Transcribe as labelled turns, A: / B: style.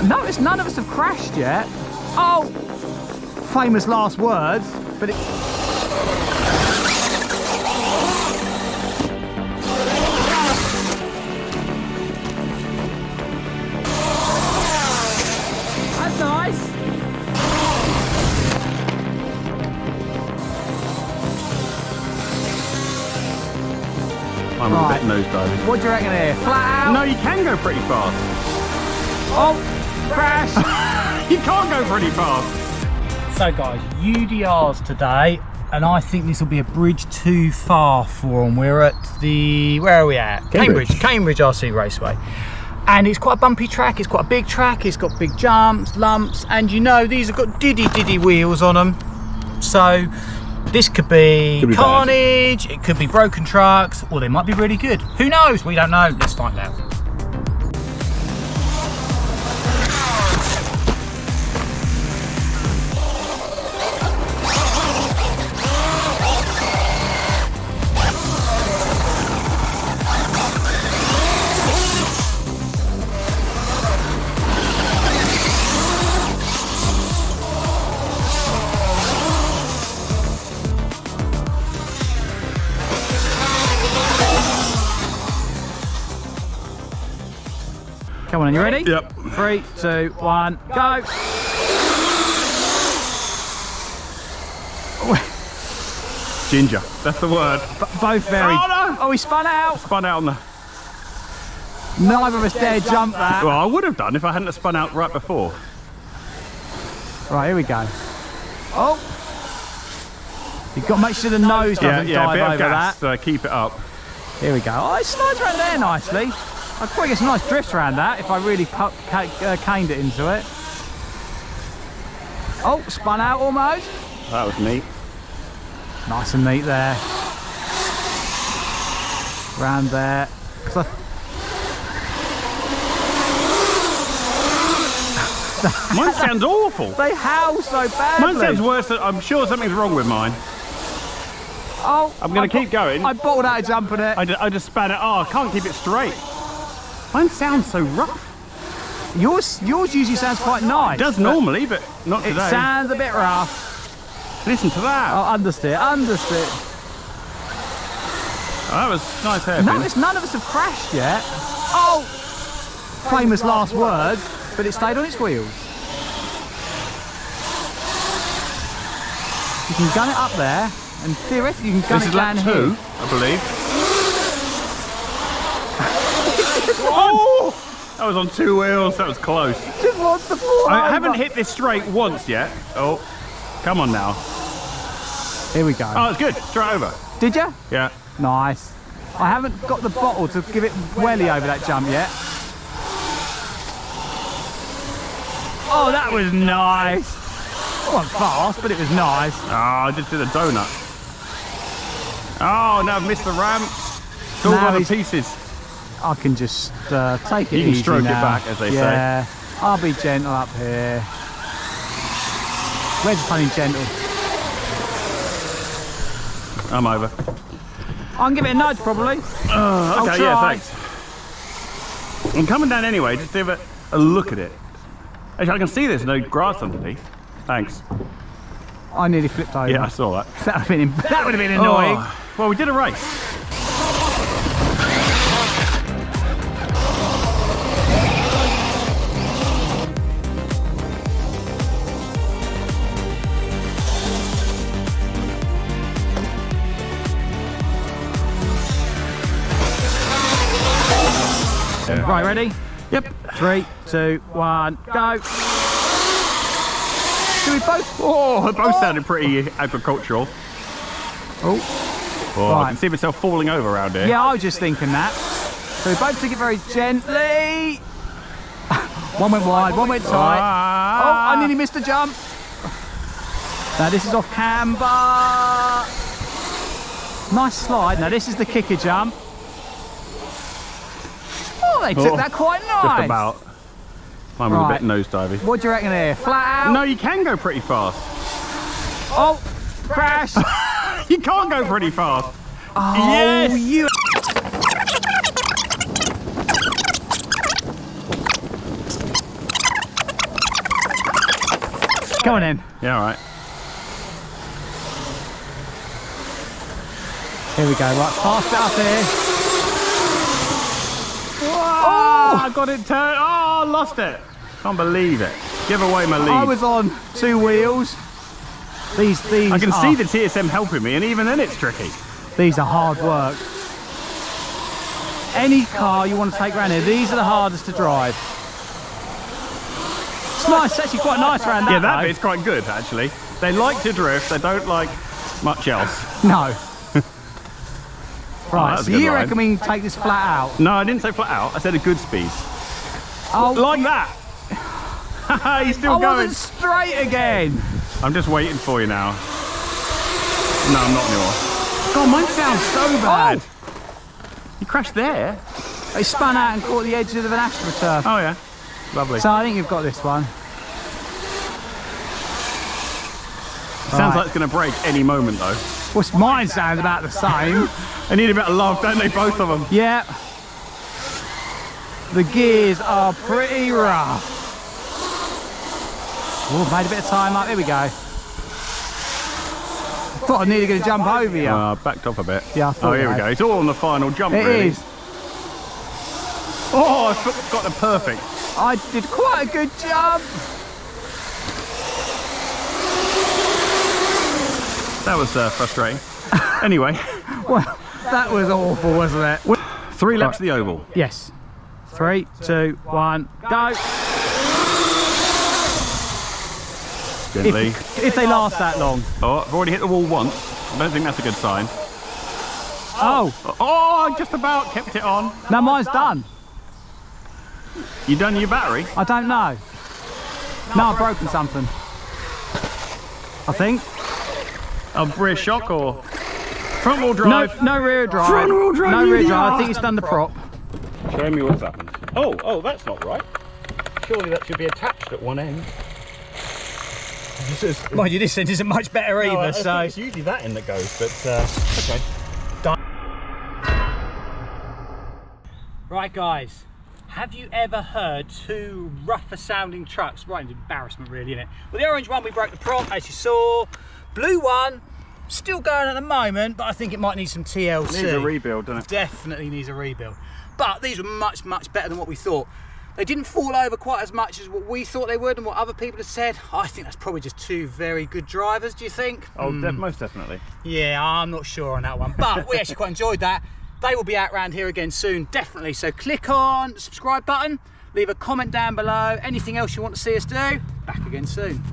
A: Notice none of us have crashed yet. Oh, famous last words, but it... That's nice.
B: I'm a bit nosediving.
A: What do you reckon here? Flat out?
B: No, you can go pretty fast.
A: Oh, crash.
B: You can't go pretty fast.
A: So guys, UDRs today, and I think this will be a bridge too far for them. We're at the, where are we at? Cambridge RC Raceway. And it's quite a bumpy track, it's quite a big track, it's got big jumps, lumps, and you know, these have got diddy wheels on them. So this could be carnage, it could be broken trucks, or they might be really good. Who knows? We don't know. Let's find out. Come on, are you ready?
B: Yep.
A: 3, 2, 1, go!
B: Ginger, that's the word.
A: Both very...
B: Oh no!
A: Oh, he spun out!
B: Spun out on the...
A: Neither of us dared jump that.
B: Well, I would have done if I hadn't have spun out right before.
A: Right, here we go. Oh! You've got to make sure the nose doesn't dive over
B: gas,
A: that.
B: Keep it up.
A: Here we go. Oh, it slides around there nicely. I'd probably get some nice drifts around that if I really caned it into it. Oh, spun out almost.
B: That was neat.
A: Nice and neat there. Round there.
B: Mine sounds awful.
A: They howl so badly.
B: Mine sounds worse. I'm sure something's wrong with mine.
A: Oh,
B: I'm going to keep going.
A: I bottled out a jump on it.
B: I just span it. Oh, I can't keep it straight. Mine sounds so rough.
A: Yours usually sounds quite nice.
B: It does normally, but not today.
A: It sounds a bit rough.
B: Listen to that.
A: Oh, understeer.
B: Oh, that was nice hairpin.
A: Notice none of us have crashed yet. Oh, famous last words, but it stayed on its wheels. You can gun it up there, and theoretically you can gun it down here.
B: This is lap 2, I believe. Oh! That was on 2 wheels, that was close.
A: Just wants to fall
B: I
A: over.
B: haven't hit this straight once yet. Oh, come on now.
A: Here we go.
B: Oh, it's good, straight over.
A: Did you?
B: Yeah.
A: Nice. I haven't got the bottle to give it welly over that jump yet. Oh, that was nice. It wasn't fast, but it was nice.
B: Oh, I just did a donut. Oh, no, I've missed the ramp. It's all
A: Now
B: other pieces.
A: I can just take it
B: You can
A: easy
B: stroke
A: now.
B: it back, as they say.
A: Yeah, I'll be gentle up here. Where's the funny gentle?
B: I'm over.
A: I can give it a nudge, probably.
B: Okay, yeah, thanks. I'm coming down anyway, just give it a look at it. Actually, I can see there's no grass underneath. Thanks.
A: I nearly flipped over.
B: Yeah, I saw that.
A: That would have been annoying.
B: Oh, well, we did a race.
A: Right, ready?
B: Yep.
A: 3, 2, 1, go. Do we both?
B: Oh, they both sounded pretty agricultural.
A: Oh,
B: Oh,
A: right.
B: I can see myself falling over around here.
A: Yeah, I was just thinking that. So we both took it very gently. One went wide, one went tight. Oh, I nearly missed a jump. Now this is off camber. Nice slide. Now this is the kicker jump. Oh, they took that quite nice.
B: Just about. Mine was a bit nosediving.
A: What do you reckon here? Flat out?
B: No, you can go pretty fast.
A: Oh, crash.
B: You can't go pretty fast.
A: Oh,
B: yes.
A: you. Come on in.
B: Yeah, all right.
A: Here we go, right, fast it up here.
B: Oh, I got it turned. Oh, I lost it. Can't believe it. Give away my lead.
A: I was on 2 wheels. These
B: I can see the TSM helping me, and even then it's tricky.
A: These are hard work. Any car you want to take around here, these are the hardest to drive. It's nice, it's actually quite nice around that.
B: Yeah, that
A: though.
B: bit's quite good, actually. They like to drift, they don't like much else.
A: No. Right,
B: that's
A: so
B: a good
A: you
B: line.
A: reckon we can take this flat out?
B: No, I didn't say flat out, I said a good speed.
A: Oh,
B: Like that. He's still
A: I
B: going.
A: wasn't straight again.
B: I'm just waiting for you now. No, I'm not anymore. God, mine sounds so bad. You crashed there?
A: They spun out and caught the edges of an AstroTurf.
B: Oh yeah, lovely.
A: So I think you've got this one.
B: Sounds like it's going to break any moment though.
A: Well, mine sounds about the same.
B: They need a bit of love, don't they, both of them?
A: Yeah. The gears are pretty rough. Oh, made a bit of time up. Here we go. Thought I nearly going to jump over you.
B: Backed off a bit.
A: Yeah, I thought
B: Oh, here we go. It's all on the final jump,
A: It
B: really.
A: is.
B: Oh, I got the perfect.
A: I did quite a good jump.
B: That was frustrating. Anyway,
A: Well, that was awful, wasn't it?
B: 3 laps to the oval.
A: Yes. 3, 2, 1, go.
B: Gently.
A: If they last that long.
B: Oh, I've already hit the wall once. I don't think that's a good sign.
A: Oh,
B: Oh, I just about kept it on.
A: no, mine's done.
B: You done your battery?
A: I don't know. No, I've broken something. I think.
B: A rear shock or front wheel drive?
A: No rear drive.
B: Front wheel drive
A: No rear
B: UDR.
A: drive. I think it's done the prop.
B: Show me what's happened. Oh, that's not right. Surely that should be attached at one end.
A: Mind you, this end isn't much better either,
B: I
A: so.
B: think it's usually that end that goes, but okay.
A: Right, guys. Have you ever heard 2 rougher sounding trucks? Right, an embarrassment really, isn't it? Well, the orange one, we broke the prop, as you saw. Blue one, still going at the moment, but I think it might need some TLC.
B: Needs a rebuild, doesn't it?
A: Definitely needs a rebuild. But these were much, much better than what we thought. They didn't fall over quite as much as what we thought they would and what other people have said. I think that's probably just 2 very good drivers, do you think?
B: Oh, most definitely.
A: Yeah, I'm not sure on that one, but we actually quite enjoyed that. They will be out around here again soon, definitely. So click on the subscribe button, leave a comment down below. Anything else you want to see us do, back again soon.